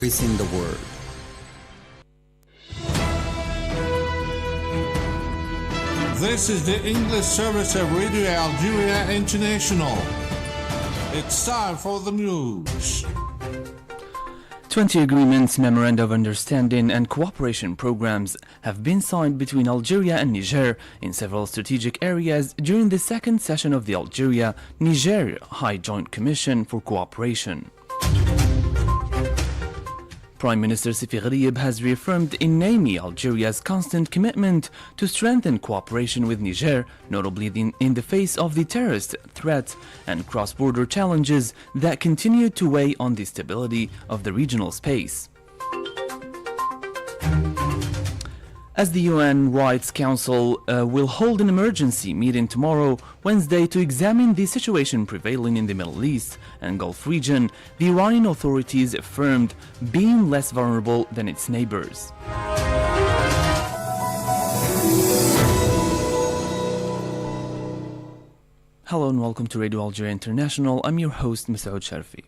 Facing the world. This is the English service of Radio Algeria International. It's time for the news. 20 agreements, memoranda of understanding and cooperation programs have been signed between Algeria and Niger in several strategic areas during the second session of the Algeria-Niger High Joint Commission for Cooperation. Prime Minister Sifi Gharieb has reaffirmed in Niamey Algeria's constant commitment to strengthen cooperation with Niger, notably in the face of the terrorist threat and cross-border challenges that continue to weigh on the stability of the regional space. As the UN Rights Council will hold an emergency meeting tomorrow, Wednesday, to examine the situation prevailing in the Middle East and Gulf region, the Iranian authorities affirmed being less vulnerable than its neighbors. Hello and welcome to Radio Algeria International. I'm your host, Masoud Sharfi.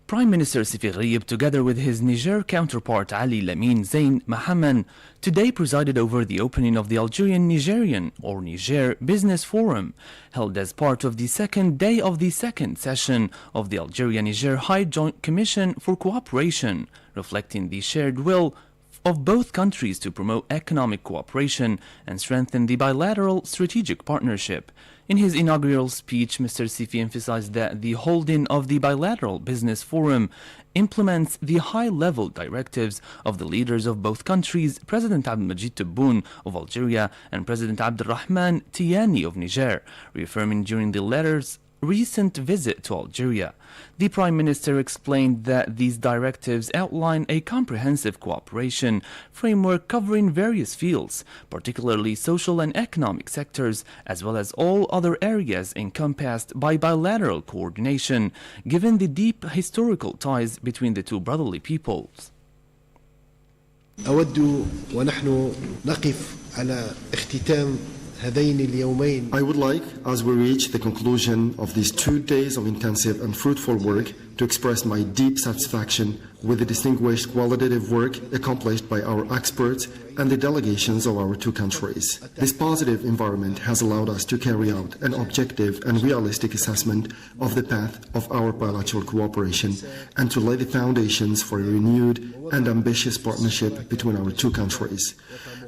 Prime Minister Sifi Gharieb, together with his Niger counterpart Ali Lamine Zain Mahaman, today presided over the opening of the Algerian-Nigerian or Niger Business Forum, held as part of the second day of the second session of the Algeria-Niger High Joint Commission for Cooperation, reflecting the shared will of both countries to promote economic cooperation and strengthen the bilateral strategic partnership. In his inaugural speech, Mr. Sifi emphasized that the holding of the bilateral business forum implements the high-level directives of the leaders of both countries, President Abdelmajid Tebboune of Algeria and President Abdelrahman Tiani of Niger, reaffirming during the latter's recent visit to Algeria. The Prime Minister explained that these directives outline a comprehensive cooperation framework covering various fields, particularly social and economic sectors, as well as all other areas encompassed by bilateral coordination, given the deep historical ties between the two brotherly peoples. أود ونحن نقف على اختتام I would like, as we reach the conclusion of these 2 days of intensive and fruitful work, to express my deep satisfaction with the distinguished qualitative work accomplished by our experts and the delegations of our two countries. This positive environment has allowed us to carry out an objective and realistic assessment of the path of our bilateral cooperation and to lay the foundations for a renewed and ambitious partnership between our two countries.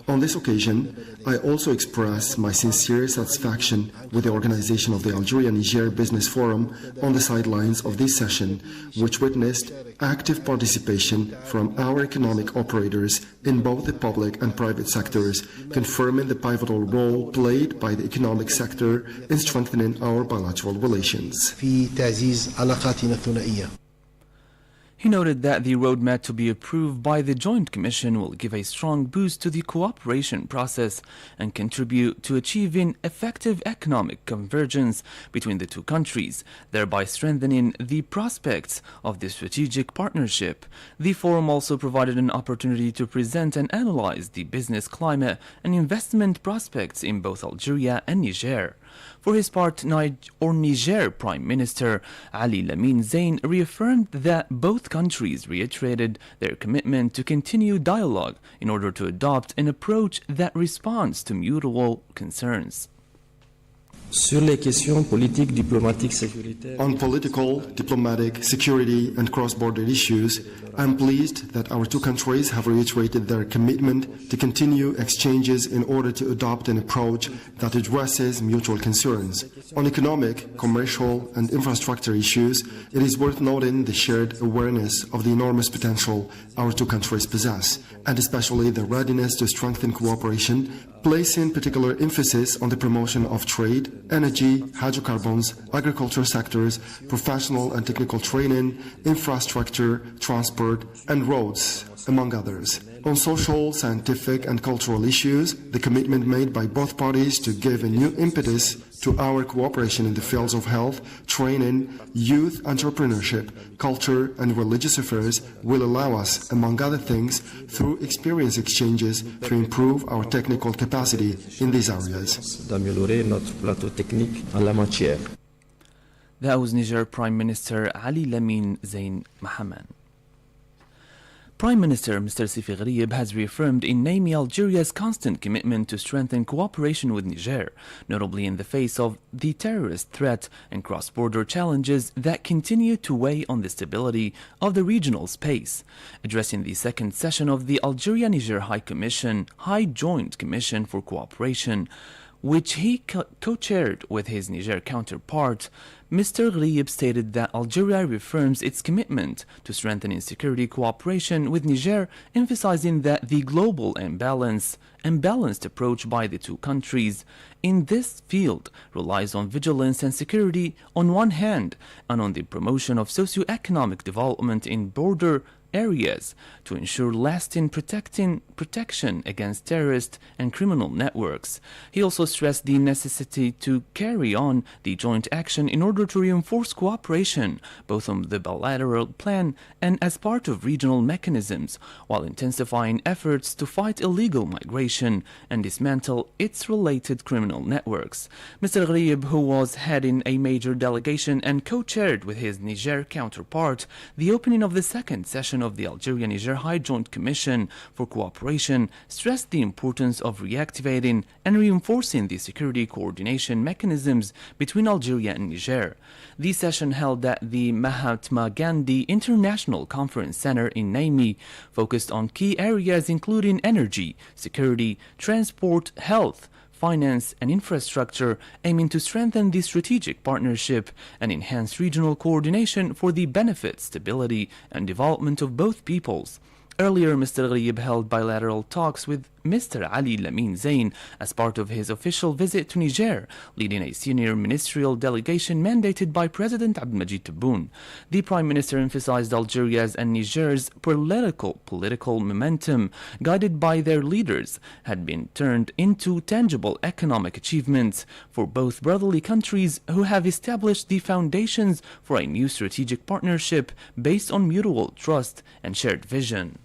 On this occasion, I also express my sincere satisfaction with the organization of the Algeria-Niger Business Forum on the sidelines of this session, which witnessed active participation from our economic operators in both the public and private sectors, confirming the pivotal role played by the economic sector in strengthening our bilateral relations. في تعزيز علاقاتنا الثنائية. He noted that the roadmap to be approved by the Joint Commission will give a strong boost to the cooperation process and contribute to achieving effective economic convergence between the two countries, thereby strengthening the prospects of the strategic partnership. The forum also provided an opportunity to present and analyze the business climate and investment prospects in both Algeria and Niger. For his part, Niger Prime Minister Ali Lamine Zain reaffirmed that both countries reiterated their commitment to continue dialogue in order to adopt an approach that responds to mutual concerns. On political, diplomatic, security and cross-border issues, I am pleased that our two countries have reiterated their commitment to continue exchanges in order to adopt an approach that addresses mutual concerns. On economic, commercial and infrastructure issues, it is worth noting the shared awareness of the enormous potential our two countries possess, and especially the readiness to strengthen cooperation, placing particular emphasis on the promotion of trade, energy, hydrocarbons, agriculture sectors, professional and technical training, infrastructure, transport, and roads, among others. On social, scientific, and cultural issues, the commitment made by both parties to give a new impetus to our cooperation in the fields of health, training, youth entrepreneurship, culture, and religious affairs will allow us, among other things, through experience exchanges, to improve our technical capacity in these areas. That was Niger Prime Minister Ali Lamine Zain Mahaman. Prime Minister Mr. Sifi Gharieb has reaffirmed in Niamey Algeria's constant commitment to strengthen cooperation with Niger, notably in the face of the terrorist threat and cross-border challenges that continue to weigh on the stability of the regional space. Addressing the second session of the Algeria-Niger High Joint Commission for Cooperation, which he co-chaired with his Niger counterpart, Mr. Gharieb stated that Algeria reaffirms its commitment to strengthening security cooperation with Niger, emphasizing that the global and balanced approach by the two countries in this field relies on vigilance and security on one hand, and on the promotion of socio-economic development in border areas to ensure lasting protection against terrorist and criminal networks. He also stressed the necessity to carry on the joint action in order to reinforce cooperation, both on the bilateral plan and as part of regional mechanisms, while intensifying efforts to fight illegal migration and dismantle its related criminal networks. Mr. Gharieb, who was heading a major delegation and co-chaired with his Niger counterpart the opening of the second session of the Algeria-Niger High Joint Commission for Cooperation, stressed the importance of reactivating and reinforcing the security coordination mechanisms between Algeria and Niger. The session held at the Mahatma Gandhi International Conference Center in Niamey focused on key areas including energy, security, transport, health, finance and infrastructure, aiming to strengthen the strategic partnership and enhance regional coordination for the benefit, stability and development of both peoples. Earlier, Mr. Gharieb held bilateral talks with Mr. Ali Lamine Zain as part of his official visit to Niger, leading a senior ministerial delegation mandated by President Abdelmajid Tebboune. The Prime Minister emphasized Algeria's and Niger's political momentum, guided by their leaders, had been turned into tangible economic achievements for both brotherly countries who have established the foundations for a new strategic partnership based on mutual trust and shared vision.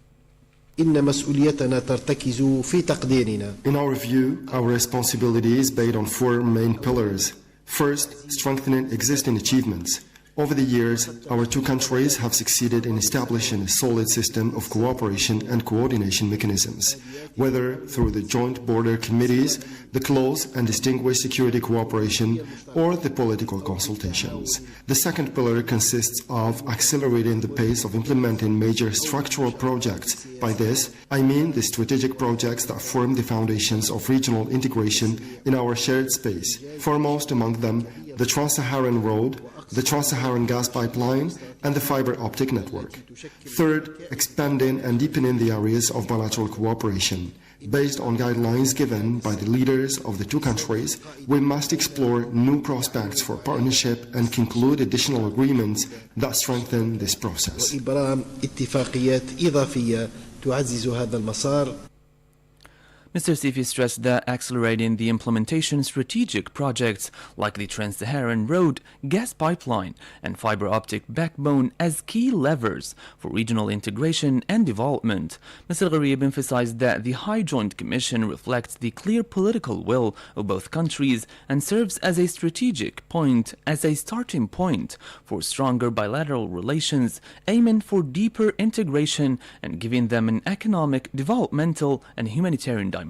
إن مسؤوليتنا ترتكز في تقديرنا. In our view, our responsibility is based on four main pillars. First, strengthening existing achievements. Over the years, our two countries have succeeded in establishing a solid system of cooperation and coordination mechanisms, whether through the joint border committees, the close and distinguished security cooperation, or the political consultations. The second pillar consists of accelerating the pace of implementing major structural projects. By this, I mean the strategic projects that form the foundations of regional integration in our shared space, foremost among them the Trans-Saharan Road, the Trans-Saharan Gas Pipeline, and the fiber optic network. Third, expanding and deepening the areas of bilateral cooperation. Based on guidelines given by the leaders of the two countries, we must explore new prospects for partnership and conclude additional agreements that strengthen this process. إبرام اتفاقيات إضافية تعزز هذا المسار. Mr. Sifi stressed that accelerating the implementation of strategic projects like the Trans-Saharan Road, gas pipeline, and fiber optic backbone as key levers for regional integration and development. Mr. Gharieb emphasized that the High Joint Commission reflects the clear political will of both countries and serves as a strategic point, as a starting point for stronger bilateral relations, aiming for deeper integration and giving them an economic, developmental, and humanitarian dimension.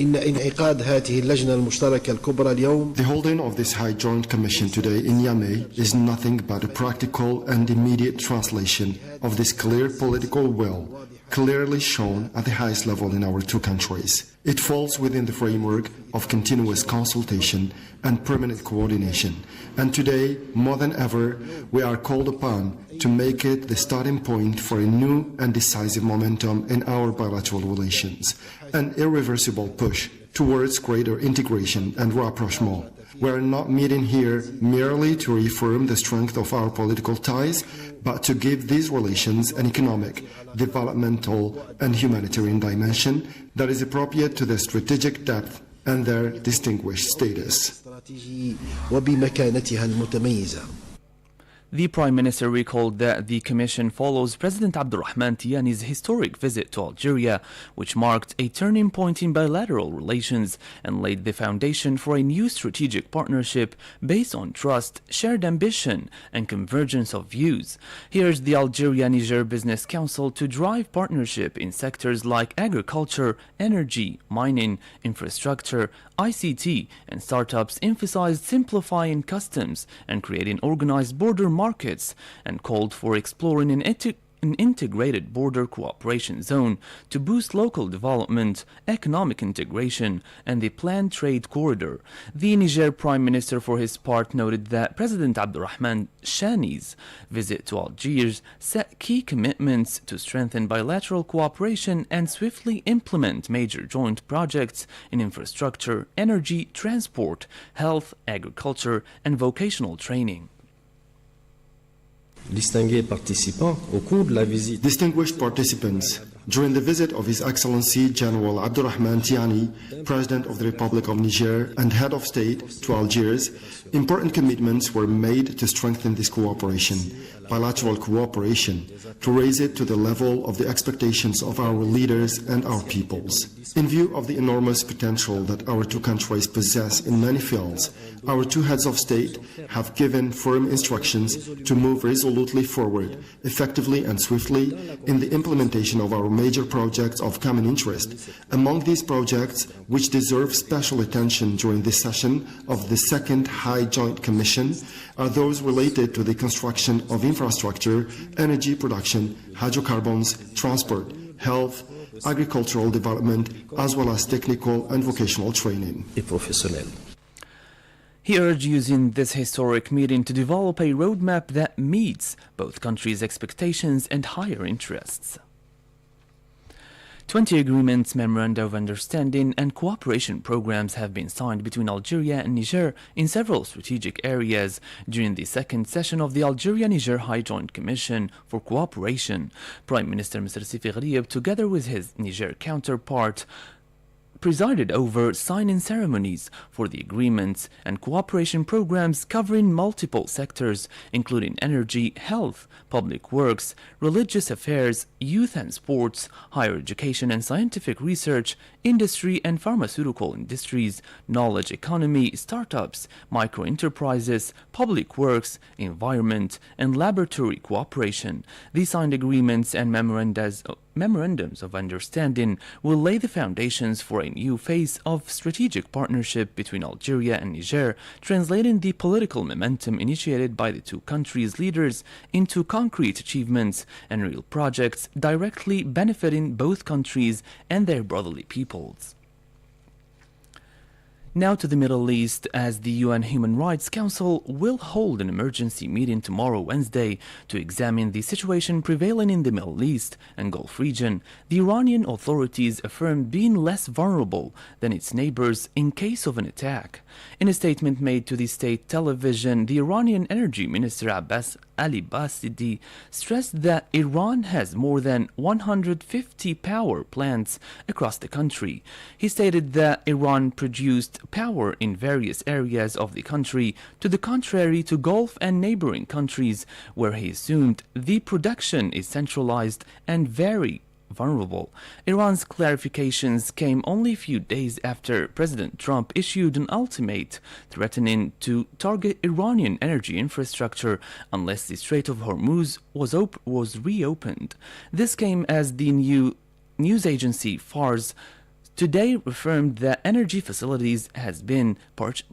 إن انعقاد هذه اللجنة المشتركة الكبرى اليوم. The holding of this High Joint Commission today in Niamey is nothing but a practical and immediate translation of this clear political will, clearly shown at the highest level in our two countries. It falls within the framework of continuous consultation and permanent coordination. And today, more than ever, we are called upon to make it the starting point for a new and decisive momentum in our bilateral relations, an irreversible push towards greater integration and rapprochement. We are not meeting here merely to reaffirm the strength of our political ties, but to give these relations an economic, developmental, and humanitarian dimension that is appropriate to their strategic depth and their distinguished status. The Prime Minister recalled that the Commission follows President Abdulrahman Tiani's historic visit to Algeria, which marked a turning point in bilateral relations and laid the foundation for a new strategic partnership based on trust, shared ambition, and convergence of views. Here's the Algeria-Niger Business Council to drive partnership in sectors like agriculture, energy, mining, infrastructure, ICT, and startups emphasized simplifying customs and creating organized border markets, and called for exploring an integrated border cooperation zone to boost local development, economic integration, and the planned trade corridor. The Niger Prime Minister, for his part, noted that President Abdulrahman Chani's visit to Algiers set key commitments to strengthen bilateral cooperation and swiftly implement major joint projects in infrastructure, energy, transport, health, agriculture, and vocational training. Distinguished participants, during the visit of His Excellency General Abdulrahman Tiani, President of the Republic of Niger and Head of State to Algiers, important commitments were made to strengthen this cooperation, bilateral cooperation, to raise it to the level of the expectations of our leaders and our peoples. In view of the enormous potential that our two countries possess in many fields, our two heads of state have given firm instructions to move resolutely forward, effectively and swiftly, in the implementation of our major projects of common interest. Among these projects, which deserve special attention during this session of the Second High Joint Commission, are those related to the construction of infrastructure, energy production, hydrocarbons, transport, health, agricultural development, as well as technical and vocational training. He urged using this historic meeting to develop a roadmap that meets both countries' expectations and higher interests. 20 agreements, memoranda of understanding, and cooperation programs have been signed between Algeria and Niger in several strategic areas during the second session of the Algeria-Niger High Joint Commission for Cooperation. Prime Minister Mr. Sifi Gharieb, together with his Niger counterpart, presided over signing ceremonies for the agreements and cooperation programs covering multiple sectors, including energy, health, public works, religious affairs, youth and sports, higher education and scientific research, industry and pharmaceutical industries, knowledge economy, startups, micro-enterprises, public works, environment, and laboratory cooperation. These signed agreements and memorandums of understanding will lay the foundations for a new phase of strategic partnership between Algeria and Niger, translating the political momentum initiated by the two countries' leaders into concrete achievements and real projects directly benefiting both countries and their brotherly peoples. Now to the Middle East, as the UN Human Rights Council will hold an emergency meeting tomorrow, Wednesday, to examine the situation prevailing in the Middle East and Gulf region. The Iranian authorities affirmed being less vulnerable than its neighbors in case of an attack. In a statement made to the state television, the Iranian Energy Minister Abbas Ali Basidi stressed that Iran has more than 150 power plants across the country. He stated that Iran produced power in various areas of the country, to the contrary to Gulf and neighboring countries, where he assumed the production is centralized and very vulnerable. Iran's clarifications came only a few days after President Trump issued an ultimatum threatening to target Iranian energy infrastructure unless the Strait of Hormuz was reopened. This came as the news agency Fars today affirmed that energy facilities has been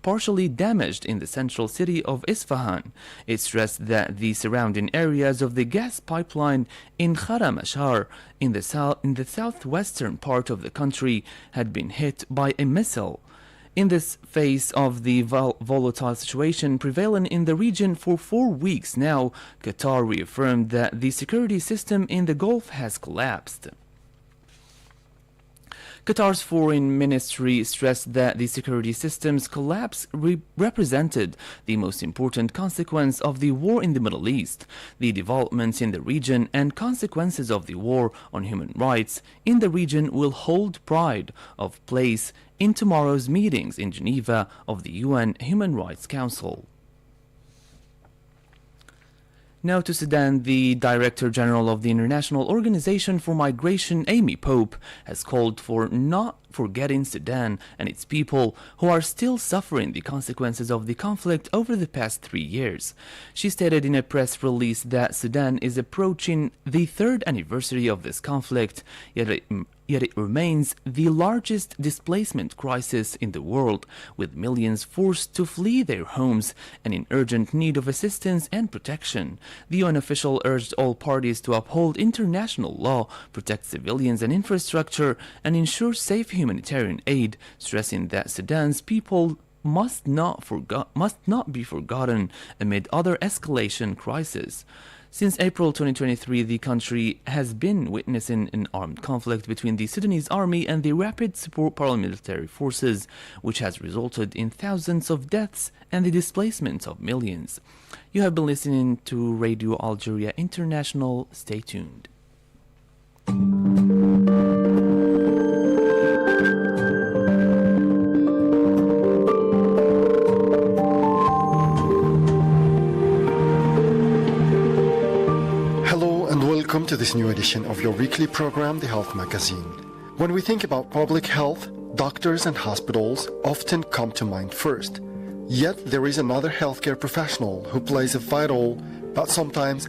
partially damaged in the central city of Isfahan. It stressed that the surrounding areas of the gas pipeline in Kharam Ashar in the southwestern part of the country had been hit by a missile. In this face of the volatile situation prevailing in the region for 4 weeks now, Qatar reaffirmed that the security system in the Gulf has collapsed. Qatar's foreign ministry stressed that the security system's collapse represented the most important consequence of the war in the Middle East. The developments in the region and consequences of the war on human rights in the region will hold pride of place in tomorrow's meetings in Geneva of the UN Human Rights Council. Now to Sudan, the Director General of the International Organization for Migration, Amy Pope, has called for not forgetting Sudan and its people who are still suffering the consequences of the conflict over the past 3 years. She stated in a press release that Sudan is approaching the 3rd anniversary of this conflict, yet it remains the largest displacement crisis in the world, with millions forced to flee their homes and in urgent need of assistance and protection. The UN official urged all parties to uphold international law, protect civilians and infrastructure, and ensure safe humanitarian aid, stressing that Sudan's people must not be forgotten amid other escalation crises. Since April 2023, the country has been witnessing an armed conflict between the Sudanese army and the Rapid Support Paramilitary Forces, which has resulted in thousands of deaths and the displacement of millions. You have been listening to Radio Algeria International. Stay tuned. Welcome to this new edition of your weekly program, The Health Magazine. When we think about public health, doctors and hospitals often come to mind first. Yet there is another healthcare professional who plays a vital but sometimes